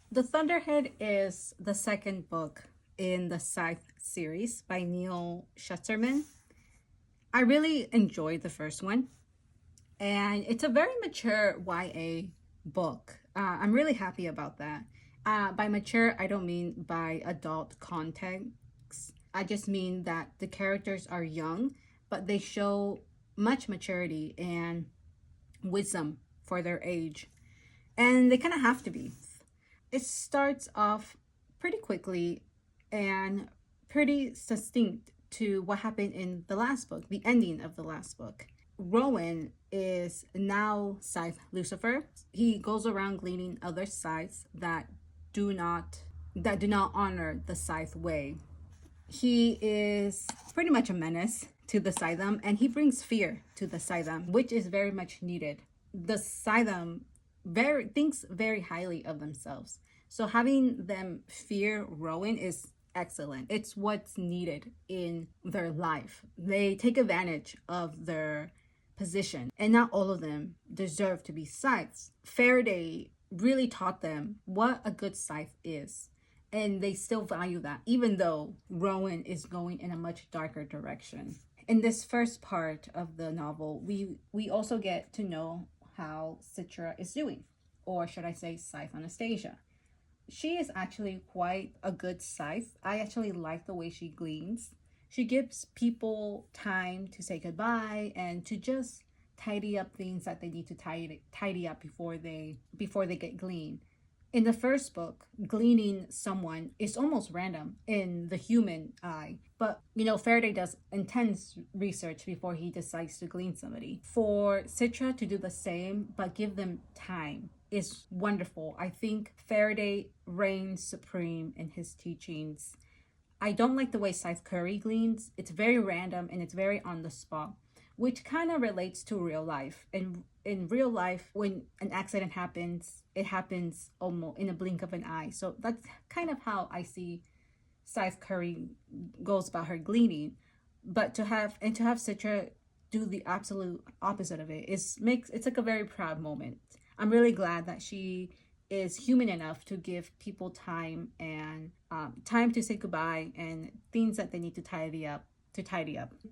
The Thunderhead is the second book in the Scythe series by Neil Schusterman. I really enjoyed the first one, and it's a very mature YA book. I'm really happy about that. By mature, I don't mean by adult context. I just mean that the characters are young, but they show much maturity and wisdom for their age. And they kind of have to be. It starts off pretty quickly and pretty succinct to what happened in the last book, the ending of the last book. Rowan is now Scythe Lucifer. He goes around gleaning other scythes that do not honor the Scythe way. He is pretty much a menace to the Scythedom, and he brings fear to the Scythedom, which is very much needed. The Scythedom thinks very highly of themselves. So having them fear Rowan is excellent. It's what's needed in their life. They take advantage of their position, and not all of them deserve to be scythes. Faraday really taught them what a good scythe is, and they still value that, even though Rowan is going in a much darker direction. In this first part of the novel, we also get to know how Citra is doing, or should I say Scythe Anastasia. She is actually quite a good scythe. I actually like the way she gleans. She gives people time to say goodbye and to just tidy up things that they need to tidy up before they get gleaned. In the first book, gleaning someone is almost random in the human eye. But, Faraday does intense research before he decides to glean somebody. For Citra to do the same, but give them time, is wonderful. I think Faraday reigns supreme in his teachings. I don't like the way Scythe Curry gleans. It's very random and it's very on the spot, which kind of relates to real life. And in real life, when an accident happens, it happens almost in a blink of an eye. So that's kind of how I see Scythe Curry goes about her gleaning. But to have Citra do the absolute opposite of it it's like a very proud moment. I'm really glad that she is human enough to give people time and time to say goodbye and things that they need to tidy up.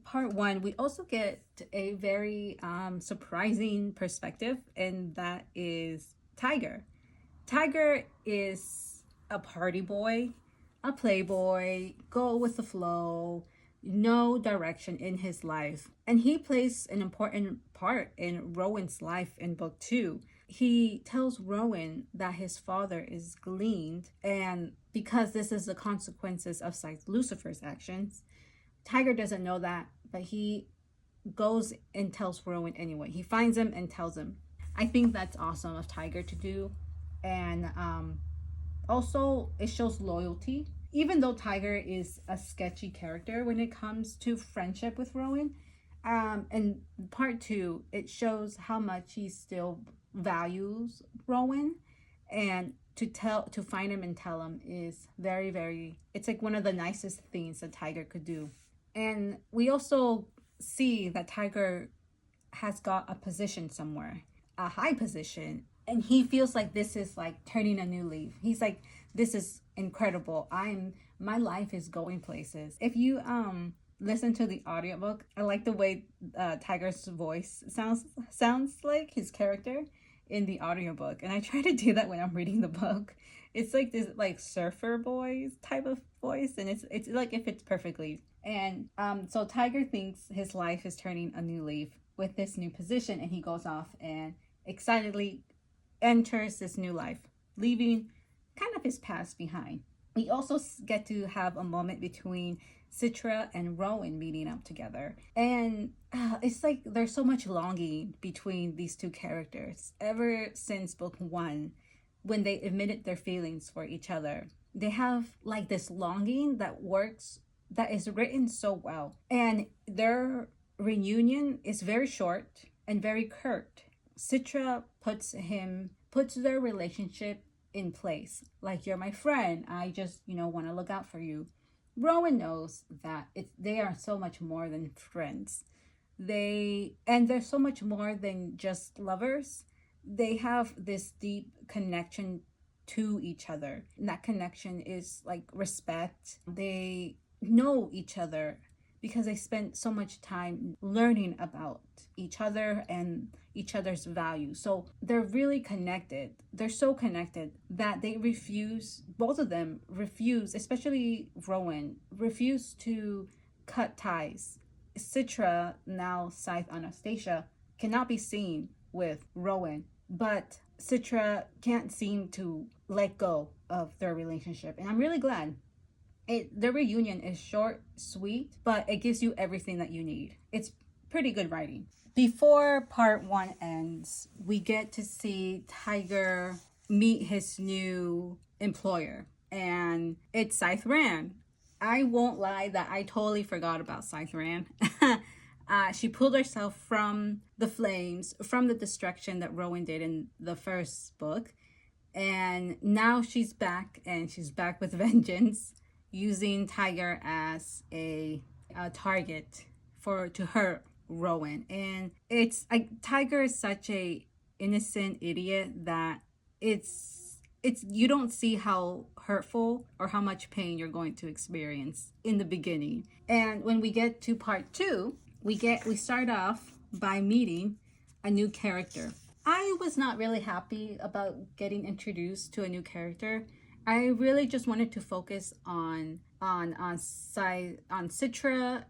Part one, we also get a very surprising perspective, and that is Tiger. Tiger is a party boy, a playboy, go with the flow, no direction in his life. And he plays an important part in Rowan's life in book 2. He tells Rowan that his father is gleaned, and because this is the consequences of Scythe Lucifer's actions. Tiger doesn't know that, but he goes and tells Rowan anyway. He finds him and tells him. I think that's awesome of Tiger to do. And also, it shows loyalty. Even though Tiger is a sketchy character when it comes to friendship with Rowan, and part 2, it shows how much he still values Rowan, and to find him and tell him is very, very, it's like one of the nicest things that Tiger could do. And we also see that Tiger has got a position somewhere, a high position, and he feels like this is like turning a new leaf. He's like, this is incredible. My life is going places. If you listen to the audiobook, I like the way Tiger's voice sounds like his character in the audiobook, and I try to do that when I'm reading the book. It's like this like surfer boy type of voice, and it's like it fits perfectly. And so Tiger thinks his life is turning a new leaf with this new position, and he goes off and excitedly enters this new life, leaving kind of his past behind. We also get to have a moment between Citra and Rowan meeting up together. And it's like there's so much longing between these two characters. Ever since book 1, when they admitted their feelings for each other, they have like this longing that is written so well. And their reunion is very short and very curt. Citra puts their relationship in place. Like, you're my friend. I just, want to look out for you. Rowan knows that they are so much more than friends. They're so much more than just lovers. They have this deep connection to each other. And that connection is like respect. They know each other because they spent so much time learning about each other and each other's values. So they're really connected. They're so connected that they refuse, both of them refuse, especially Rowan, refuse to cut ties. Citra, now Scythe Anastasia, cannot be seen with Rowan, but Citra can't seem to let go of their relationship. And I'm really glad. The reunion is short, sweet, but it gives you everything that you need. It's pretty good writing. Before part 1 ends, we get to see Tiger meet his new employer, and it's Scythe Ran. I won't lie that I totally forgot about Scythe Ran. She pulled herself from the flames, from the destruction that Rowan did in the first book, and now she's back, and she's back with vengeance, using Tiger as a target to hurt Rowan. And it's like Tiger is such a innocent idiot that it's you don't see how hurtful or how much pain you're going to experience in the beginning. And when we get to part 2, we start off by meeting a new character. I was not really happy about getting introduced to a new character. I really just wanted to focus on Citra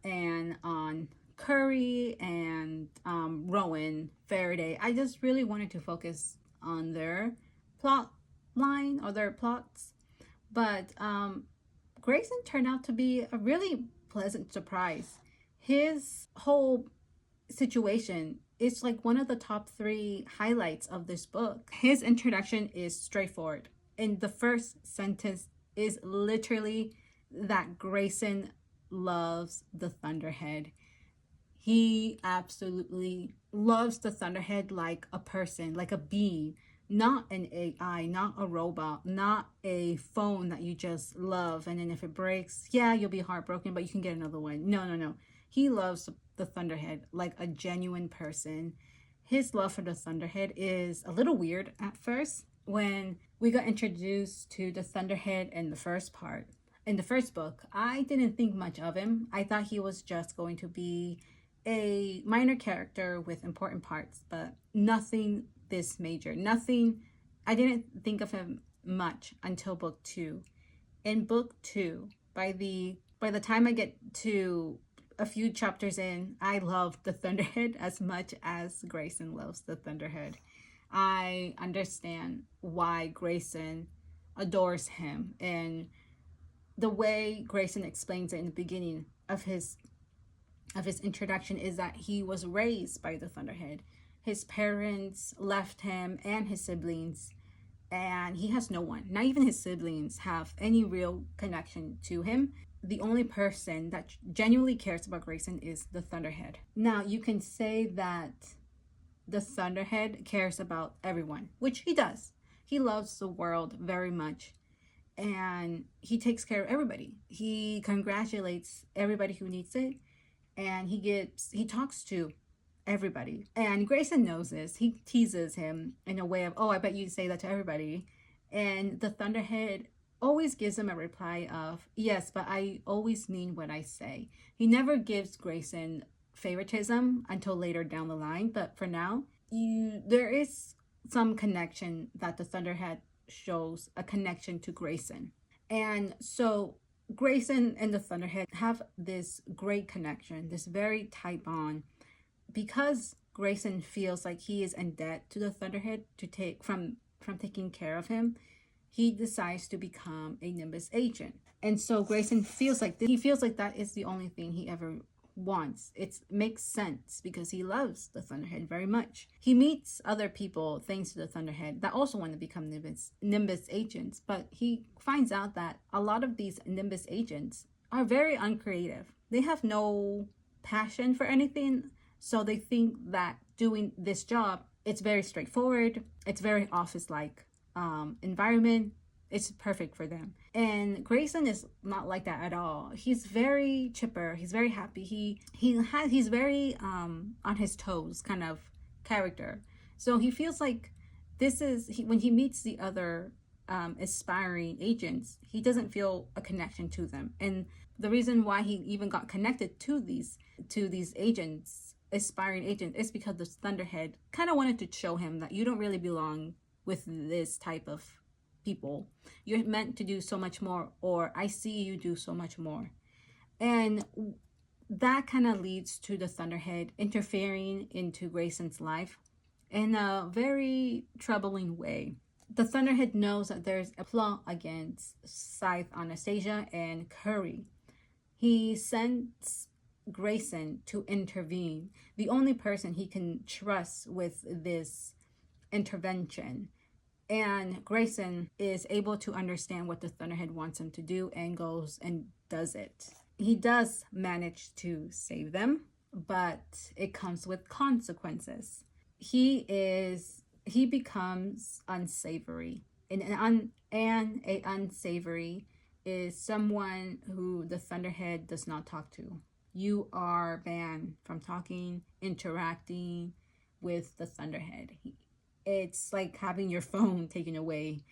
and on Curry and Rowan Faraday. I just really wanted to focus on their plot line or their plots. But Greyson turned out to be a really pleasant surprise. His whole situation is like one of the top 3 highlights of this book. His introduction is straightforward. And the first sentence is literally that Greyson loves the Thunderhead. He absolutely loves the Thunderhead like a person, like a being, not an AI, not a robot, not a phone that you just love. And then if it breaks, yeah, you'll be heartbroken, but you can get another one. No. He loves the Thunderhead like a genuine person. His love for the Thunderhead is a little weird at first. When we got introduced to the Thunderhead in the first part, in the first book, I didn't think much of him. I thought he was just going to be a minor character with important parts, but nothing this major. Nothing, I didn't think of him much until book 2. In book 2, by the time I get to a few chapters in, I love the Thunderhead as much as Greyson loves the Thunderhead. I understand why Greyson adores him, and the way Greyson explains it in the beginning of his introduction is that he was raised by the Thunderhead. His parents left him and his siblings, and he has no one. Not even his siblings have any real connection to him. The only person that genuinely cares about Greyson is the Thunderhead. Now, you can say that the Thunderhead cares about everyone, which he does. He loves the world very much, and he takes care of everybody. He congratulates everybody who needs it, and he talks to everybody. And Greyson knows this. He teases him in a way of, oh, I bet you say that to everybody. And the Thunderhead always gives him a reply of, yes, but I always mean what I say. He never gives Greyson favoritism until later down the line, but for now, there is some connection that the Thunderhead shows, a connection to Greyson. And so Greyson and the Thunderhead have this great connection, this very tight bond, because Greyson feels like he is in debt to the Thunderhead to take from taking care of him. He decides to become a Nimbus agent. And so Greyson feels like that is the only thing he ever wants. It makes sense because he loves the Thunderhead very much. He meets other people thanks to the Thunderhead that also want to become Nimbus agents, but he finds out that a lot of these Nimbus agents are very uncreative. They have no passion for anything, so they think that doing this job, it's very straightforward, it's very office-like environment. It's perfect for them. And Greyson is not like that at all. He's very chipper. He's very happy. He's very on his toes kind of character. So he feels like when he meets the other aspiring agents, he doesn't feel a connection to them. And the reason why he even got connected to these agents, aspiring agents, is because the Thunderhead kind of wanted to show him that you don't really belong with this type of people. You're meant to do so much more, or I see you do so much more. And that kind of leads to the Thunderhead interfering into Greyson's life in a very troubling way. The Thunderhead knows that there's a plot against Scythe, Anastasia, and Curry. He sends Greyson to intervene, the only person he can trust with this intervention. And Greyson is able to understand what the Thunderhead wants him to do and goes and does it. He does manage to save them, but it comes with consequences. He becomes unsavory. And an unsavory is someone who the Thunderhead does not talk to. You are banned from talking, interacting with the Thunderhead. It's like having your phone taken away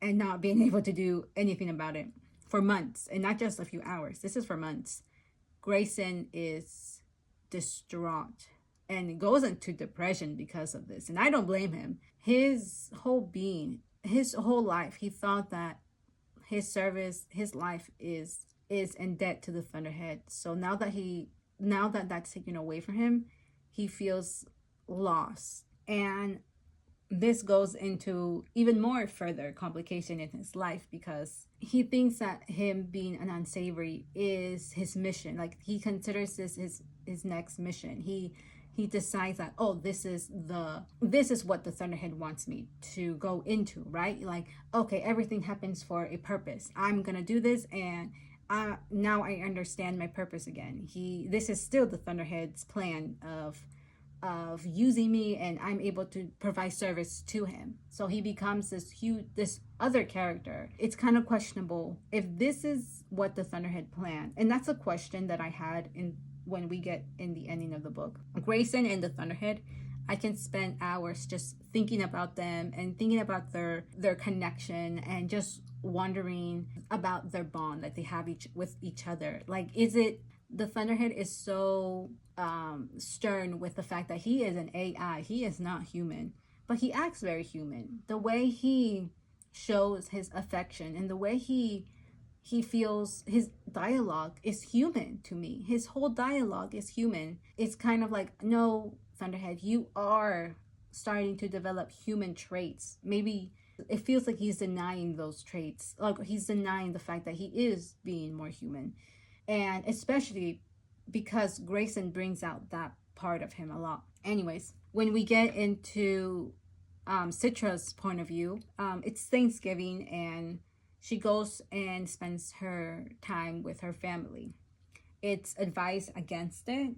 and not being able to do anything about it for months, and not just a few hours. This is for months. Greyson is distraught and goes into depression because of this, and I don't blame him. His whole being, his whole life, he thought that his service, his life is in debt to the Thunderhead. So now that that's taken away from him, he feels lost. And this goes into even more further complication in his life, because he thinks that him being an unsavory is his mission. Like, he considers this his next mission. He decides that, oh, this is what the Thunderhead wants me to go into, right? Like, okay, everything happens for a purpose. I'm gonna do this, and now I understand my purpose again. This is still the Thunderhead's plan of using me, and I'm able to provide service to him. So he becomes this other character. It's kind of questionable if this is what the Thunderhead planned. And that's a question that I had when we get in the ending of the book. Greyson and the Thunderhead, I can spend hours just thinking about them and thinking about their connection, and just wondering about their bond that they have with each other. Like, is it the Thunderhead is so stern with the fact that he is an AI. He is not human, but he acts very human. The way he shows his affection and the way he feels, his dialogue is human to me. His whole dialogue is human. It's kind of like, no, Thunderhead, you are starting to develop human traits. Maybe it feels like he's denying those traits. Like, he's denying the fact that he is being more human. And especially because Greyson brings out that part of him a lot. Anyways, when we get into Citra's point of view, it's Thanksgiving, and she goes and spends her time with her family. It's advised against it,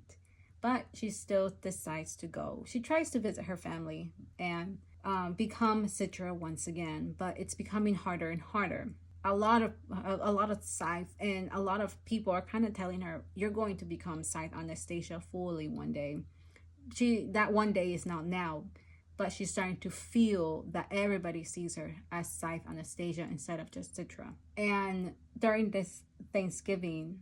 but she still decides to go. She tries to visit her family and become Citra once again, but it's becoming harder and harder. A lot of Scythe and a lot of people are kind of telling her, you're going to become Scythe Anastasia fully one day. That one day is not now, but she's starting to feel that everybody sees her as Scythe Anastasia instead of just Citra. And during this Thanksgiving,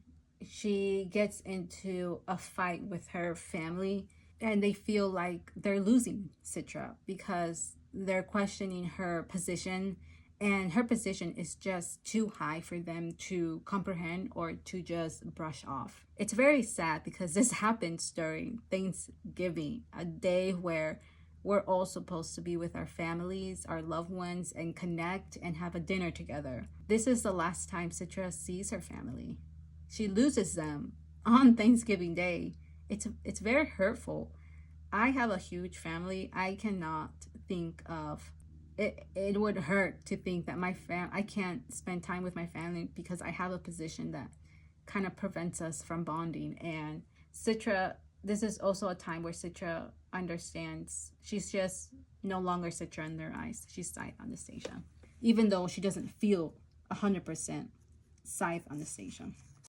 she gets into a fight with her family, and they feel like they're losing Citra because they're questioning her position. And her position is just too high for them to comprehend or to just brush off. It's very sad because this happens during Thanksgiving, a day where we're all supposed to be with our families, our loved ones, and connect and have a dinner together. This is the last time Citra sees her family. She loses them on Thanksgiving Day. It's very hurtful. I have a huge family. I cannot think of it would hurt to think that I can't spend time with my family because I have a position that kind of prevents us from bonding. And Citra, this is also a time where Citra understands she's just no longer Citra in their eyes. She's Scythe Anastasia, even though she doesn't feel 100% Scythe Anastasia.